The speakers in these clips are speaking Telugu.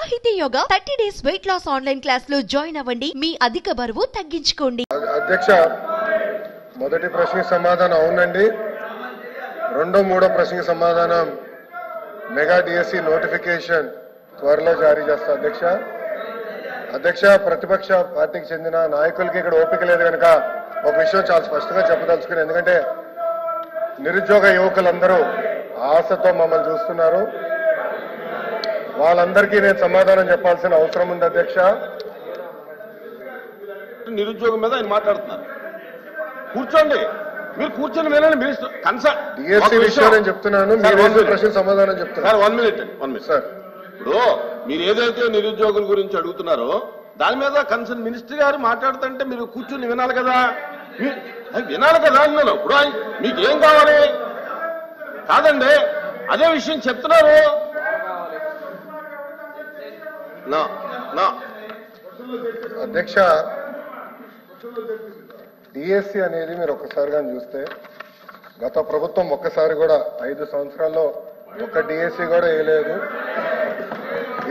సాహితీ yoga 30 days weight loss online class లో జాయిన్ అవ్వండి. మీ అధిక బరువు తగ్గించుకోండి. అధ్యక్ష, మొదటి ప్రశ్నకి సమాధానం అవునండి. రెండో మూడో ప్రశ్నకి సమాధానం మెగా డిఎస్సి నోటిఫికేషన్ త్వరలో జారీ చేస్తా అధ్యక్ష. అధ్యక్ష, ప్రతిపక్ష పార్టీకి చెందిన నాయకులకి ఇక్కడ ఓపిక లేదు కనుక ఒక విషయం చాలా స్పష్టంగా చెప్పదలుచుకుని, ఎందుకంటే నిరుద్యోగ యువకులందరూ ఆశతో మమ్మల్ని చూస్తున్నారు. వాళ్ళందరికీ నేను సమాధానం చెప్పాల్సిన అవసరం ఉంది అధ్యక్ష. నిరుద్యోగం మీద ఆయన మాట్లాడుతున్నారు. కూర్చోండి, మీరు కూర్చొని వినండి. మినిస్టర్ కన్సర్న్ డిఎస్సి విషయం నేను చెప్తున్నాను, ప్రశ్న సమాధానం చెప్తున్నారు. 1 minute సార్. ఇప్పుడు మీరు ఏదైతే నిరుద్యోగుల గురించి అడుగుతున్నారో దాని మీద కన్సర్న్ మినిస్టర్ గారు మాట్లాడుతుంటే మీరు కూర్చొని వినాలి కదా. వినాలి కదా అన్నాను. ఇప్పుడు మీకు ఏం కావాలి కాదండి, అదే విషయం చెప్తున్నారు. అధ్యక్ష, డిఎస్సి అనేది మీరు ఒక్కసారిగా చూస్తే గత ప్రభుత్వం ఒక్కసారి కూడా 5 సంవత్సరాల్లో ఒక్క డిఎస్సి కూడా వేయలేదు.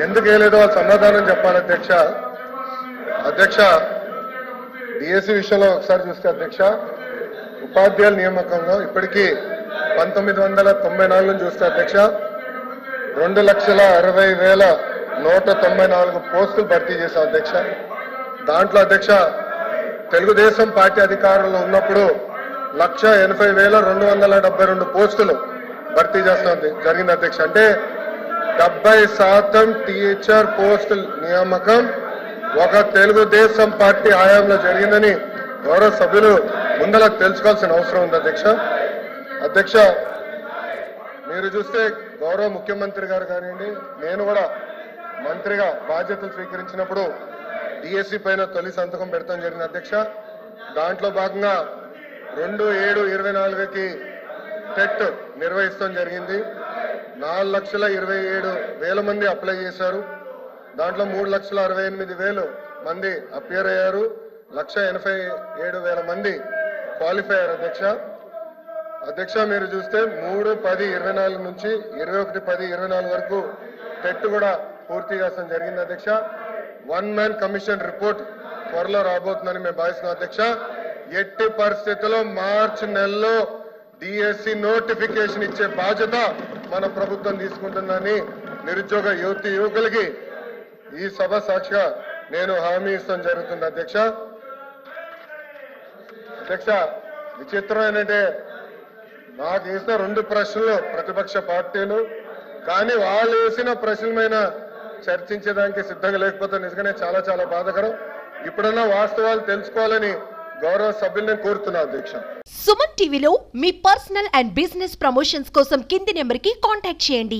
ఎందుకు వేయలేదో వాళ్ళు సమాధానం చెప్పాలి అధ్యక్ష. అధ్యక్ష, డిఎస్సి విషయంలో ఒకసారి చూస్తే అధ్యక్ష, ఉపాధ్యాయుల నియామకంలో ఇప్పటికీ 1994 నుంచి చూస్తే అధ్యక్ష 2,60,194 పోస్టులు భర్తీ చేశాం అధ్యక్ష. దాంట్లో అధ్యక్ష తెలుగుదేశం పార్టీ అధికారంలో ఉన్నప్పుడు 1,80,272 పోస్టులు భర్తీ చేస్తాం జరిగింది అధ్యక్ష. అంటే 70% టీచర్ పోస్టుల నియామకం ఒక తెలుగుదేశం పార్టీ హయాంలో జరిగిందని గౌరవ సభ్యులు ముందర తెలుసుకోవాల్సిన అవసరం ఉంది అధ్యక్ష. అధ్యక్ష, మీరు చూస్తే గౌరవ ముఖ్యమంత్రి గారు కానివ్వండి, నేను కూడా మంత్రిగా బాధ్యతలు స్వీకరించినప్పుడు డిఎస్సి పైన తొలి సంతకం పెడతాం జరిగింది అధ్యక్ష. దాంట్లో భాగంగా 2/7/24కి టెట్ నిర్వహిస్తాం జరిగింది. 4,27,000 మంది అప్లై చేశారు. దాంట్లో 3,68,000 మంది అపియర్ అయ్యారు. 1,87,000 మంది క్వాలిఫై అయ్యారు అధ్యక్ష. అధ్యక్ష, మీరు చూస్తే 3/10/24 నుంచి 21/10/24 వరకు టెట్ కూడా పూర్తి చేస్తాం జరిగింది అధ్యక్ష. 1 man కమిషన్ రిపోర్ట్ త్వరలో రాబోతుందని మేము భావిస్తున్నాం అధ్యక్ష. ఎట్టి పరిస్థితుల్లో మార్చి నెలలో డిఎస్సి నోటిఫికేషన్ ఇచ్చే బాధ్యత మన ప్రభుత్వం తీసుకుంటుందని నిరుద్యోగ యువకులకి ఈ సభ సాక్షిగా నేను హామీ ఇస్తాం జరుగుతుంది అధ్యక్ష. అధ్యక్ష, విచిత్రం ఏంటంటే నాకు వేసిన 2 ప్రశ్నలు ప్రతిపక్ష పార్టీలు, కానీ వాళ్ళు వేసిన ప్రశ్నల మీద చర్చించడానికి సిద్ధంగా లేకపోతే నిజంగానే చాలా చాలా బాధాకరం. ఇప్పుడన్నా వాస్తవాలు తెలుసుకోవాలని గౌరవ సభ్యులను కోరుతున్నా అధ్యక్ష. సుమన్ టీవీలో మీ పర్సనల్ అండ్ బిజినెస్ ప్రమోషన్స్ కోసం కింది నెంబర్కి కాంటాక్ట్ చేయండి.